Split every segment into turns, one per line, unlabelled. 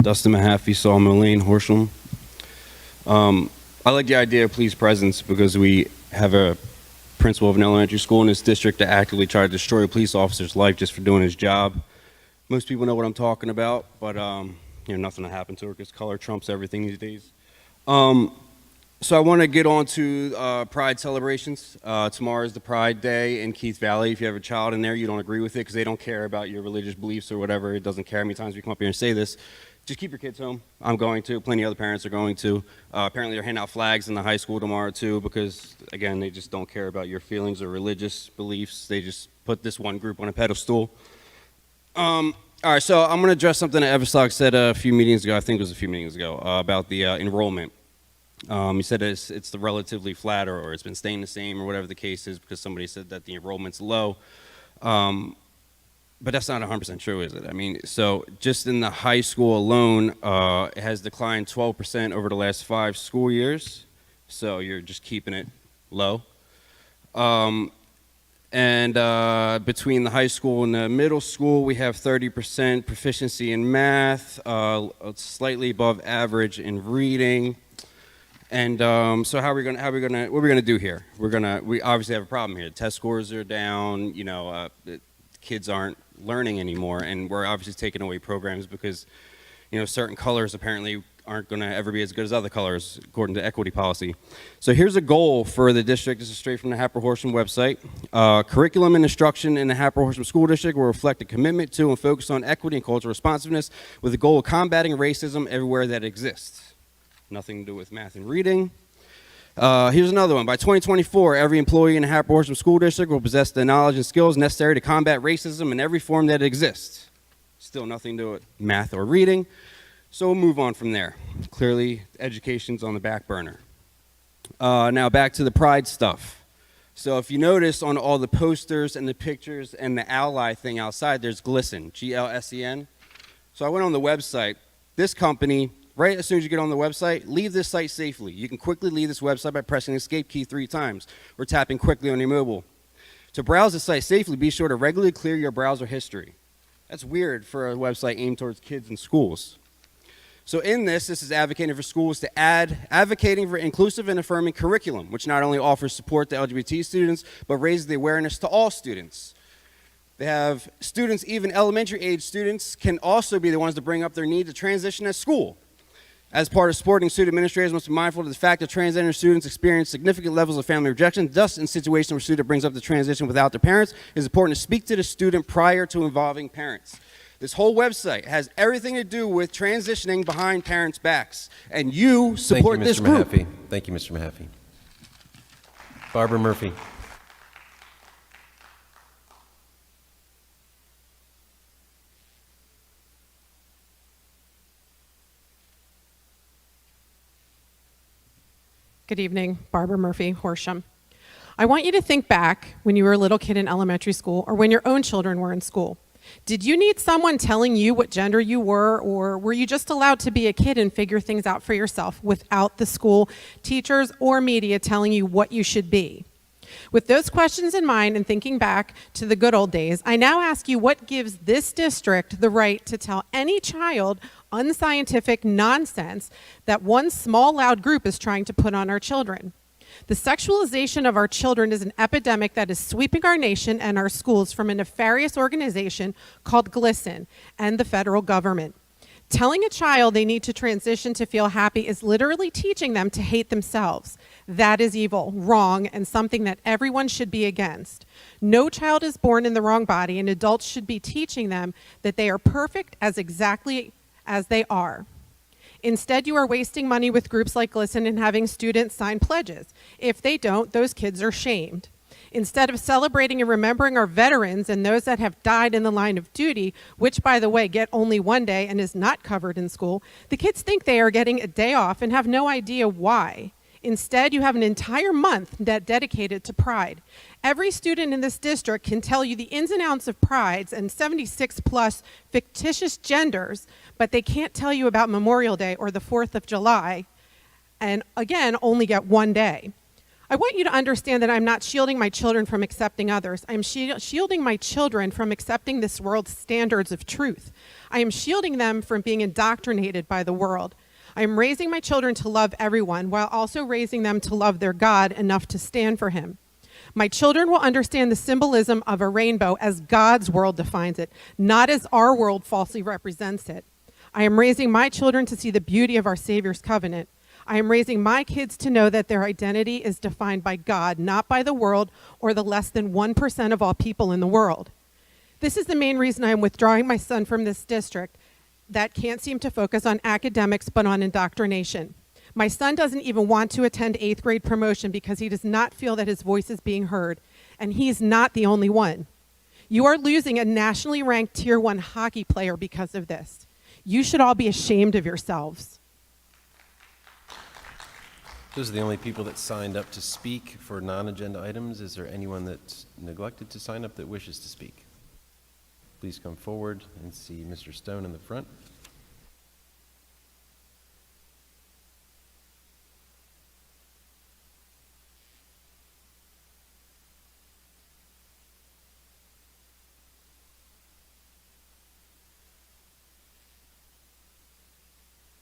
Dustin Mahaffey, Sawmill Lane, Horsham. I like the idea of police presence because we have a principal of an elementary school in this district that actively tried to destroy a police officer's life just for doing his job. Most people know what I'm talking about, but nothing will happen to her because color trumps everything these days. So I want to get on to Pride celebrations. Tomorrow is the Pride Day in Keith Valley. If you have a child in there, you don't agree with it because they don't care about your religious beliefs or whatever. It doesn't care how many times we come up here and say this. Just keep your kids home. I'm going to. Plenty of other parents are going to. Apparently they're handing out flags in the high school tomorrow too because, again, they just don't care about your feelings or religious beliefs. They just put this one group on a pedestal. All right, so I'm going to address something that Everstock said a few meetings ago, I think it was a few meetings ago, about the enrollment. He said it's the relatively flat or it's been staying the same or whatever the case is because somebody said that the enrollment's low. But that's not 100% true, is it? I mean, so just in the high school alone, it has declined 12% over the last 5 school years. So you're just keeping it low. And between the high school and the middle school, we have 30% proficiency in math, slightly above average in reading. And so what are we gonna do here? We obviously have a problem here. Test scores are down. Kids aren't learning anymore, and we're obviously taking away programs because certain colors apparently aren't going to ever be as good as other colors according to equity policy. So here's a goal for the district. This is straight from the Hatboro-Horsham website. Curriculum and instruction in the Hatboro-Horsham School District will reflect a commitment to and focus on equity and cultural responsiveness with the goal of combating racism everywhere that exists. Nothing to do with math and reading. Here's another one. By 2024, every employee in the Hatboro-Horsham School District will possess the knowledge and skills necessary to combat racism in every form that exists. Still nothing to do with math or reading. So we'll move on from there. Clearly, education's on the back burner. Now back to the Pride stuff. So if you notice on all the posters and the pictures and the ally thing outside, there's GLSEN, G-L-S-E-N. So I went on the website. This company, right as soon as you get on the website, leave this site safely. You can quickly leave this website by pressing the escape key 3 times or tapping quickly on your mobile. To browse the site safely, be sure to regularly clear your browser history. That's weird for a website aimed towards kids in schools. So in this is advocating for schools to advocating for inclusive and affirming curriculum, which not only offers support to LGBT students, but raises the awareness to all students. They have students, even elementary age students, can also be the ones to bring up their need to transition at school. As part of supporting student administrators must be mindful of the fact that transgender students experience significant levels of family rejection. Thus, in situations where a student brings up the transition without their parents, it is important to speak to the student prior to involving parents. This whole website has everything to do with transitioning behind parents' backs, and you support this group.
Thank you, Mr. Mahaffey. Barbara Murphy.
Good evening, Barbara Murphy, Horsham. I want you to think back when you were a little kid in elementary school or when your own children were in school. Did you need someone telling you what gender you were, or were you just allowed to be a kid and figure things out for yourself without the school, teachers, or media telling you what you should be? With those questions in mind and thinking back to the good old days, I now ask you what gives this district the right to tell any child unscientific nonsense that one small loud group is trying to put on our children. The sexualization of our children is an epidemic that is sweeping our nation and our schools from a nefarious organization called GLSEN and the federal government. Telling a child they need to transition to feel happy is literally teaching them to hate themselves. That is evil, wrong, and something that everyone should be against. No child is born in the wrong body, and adults should be teaching them that they are perfect as exactly as they are. Instead, you are wasting money with groups like GLSEN and having students sign pledges. If they don't, those kids are shamed. Instead of celebrating and remembering our veterans and those that have died in the line of duty, which, by the way, get only one day and is not covered in school, the kids think they are getting a day off and have no idea why. Instead, you have an entire month dedicated to Pride. Every student in this district can tell you the ins and outs of prides and 76 plus fictitious genders, but they can't tell you about Memorial Day or the 4th of July, and again, only get one day. I want you to understand that I'm not shielding my children from accepting others. I'm shielding my children from accepting this world's standards of truth. I am shielding them from being indoctrinated by the world. I am raising my children to love everyone while also raising them to love their God enough to stand for him. My children will understand the symbolism of a rainbow as God's world defines it, not as our world falsely represents it. I am raising my children to see the beauty of our Savior's covenant. I am raising my kids to know that their identity is defined by God, not by the world or the less than 1% of all people in the world. This is the main reason I am withdrawing my son from this district that can't seem to focus on academics but on indoctrination. My son doesn't even want to attend 8th grade promotion because he does not feel that his voice is being heard, and he's not the only one. You are losing a nationally ranked Tier 1 hockey player because of this. You should all be ashamed of yourselves.
Those are the only people that signed up to speak for non-agenda items. Is there anyone that's neglected to sign up that wishes to speak? Please come forward and see Mr. Stone in the front.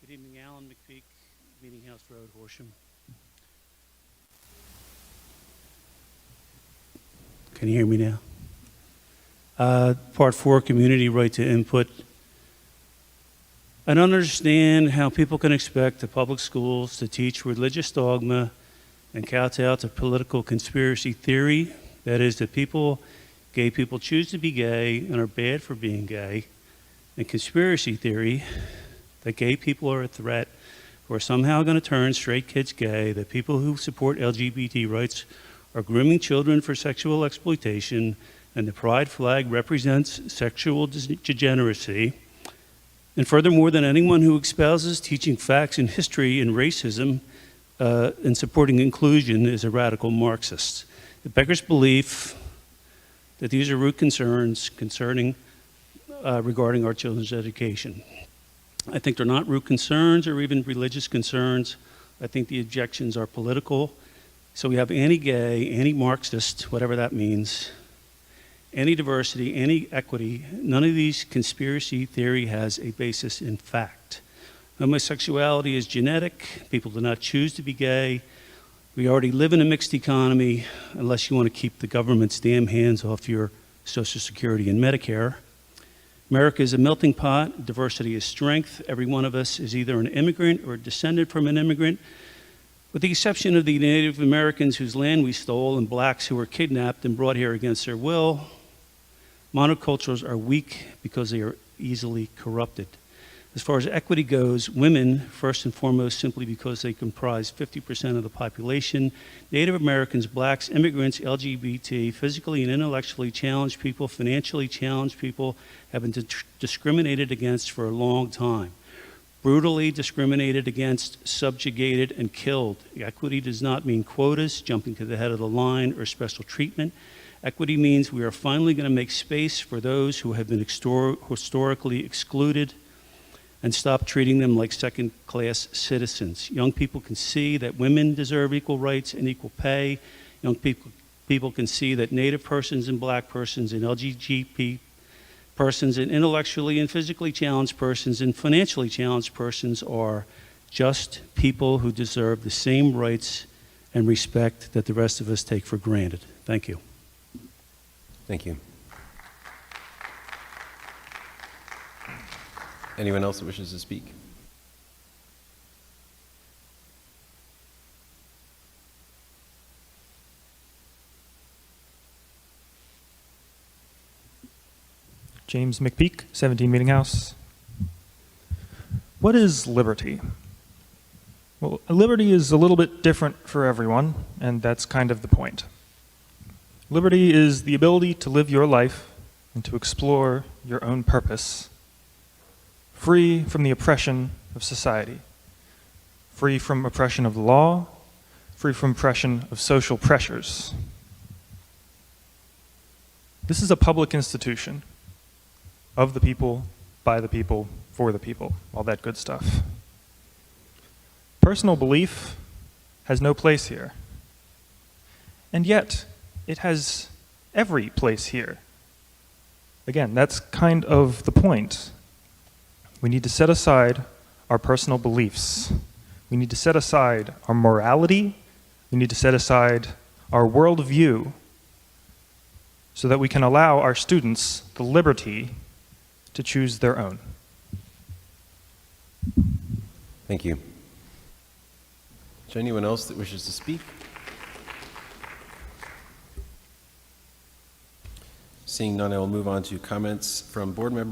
Good evening, Alan McPeak, Meeting House Road, Horsham. Can you hear me now? Part 4, community right to input. I don't understand how people can expect the public schools to teach religious dogma and kowtow to political conspiracy theory. That is, that gay people choose to be gay and are bad for being gay, and conspiracy theory that gay people are a threat or somehow going to turn straight kids gay, that people who support LGBT rights are grooming children for sexual exploitation, and the pride flag represents sexual degeneracy. And furthermore, that anyone who espouses teaching facts in history and racism and supporting inclusion is a radical Marxist. It beggars belief that these are root concerns regarding our children's education. I think they're not root concerns or even religious concerns. I think the objections are political. So we have anti-gay, anti-Marxist, whatever that means, anti-diversity, anti-equity. None of these conspiracy theory has a basis in fact. Homosexuality is genetic. People do not choose to be gay. We already live in a mixed economy, unless you want to keep the government's damn hands off your Social Security and Medicare. America is a melting pot. Diversity is strength. Every one of us is either an immigrant or descended from an immigrant, with the exception of the Native Americans whose land we stole and blacks who were kidnapped and brought here against their will. Monocultures are weak because they are easily corrupted. As far as equity goes, women, first and foremost, simply because they comprise 50% of the population, Native Americans, blacks, immigrants, LGBT, physically and intellectually challenged people, financially challenged people have been discriminated against for a long time. Brutally discriminated against, subjugated, and killed. Equity does not mean quotas, jumping to the head of the line, or special treatment. Equity means we are finally going to make space for those who have been historically excluded and stop treating them like second-class citizens. Young people can see that women deserve equal rights and equal pay. Young people can see that Native persons and black persons and LGBT persons and intellectually and physically challenged persons and financially challenged persons are just people who deserve the same rights and respect that the rest of us take for granted. Thank you.
Thank you. Anyone else that wishes to speak?
James McPeak, 17 Meeting House. What is liberty? Well, liberty is a little bit different for everyone, and that's kind of the point. Liberty is the ability to live your life and to explore your own purpose, free from the oppression of society, free from oppression of the law, free from oppression of social pressures. This is a public institution. Of the people, by the people, for the people, all that good stuff. Personal belief has no place here. And yet, it has every place here. Again, that's kind of the point. We need to set aside our personal beliefs. We need to set aside our morality. We need to set aside our worldview so that we can allow our students the liberty to choose their own.
Thank you. Is there anyone else that wishes to speak? Seeing none, I will move on to comments from board members.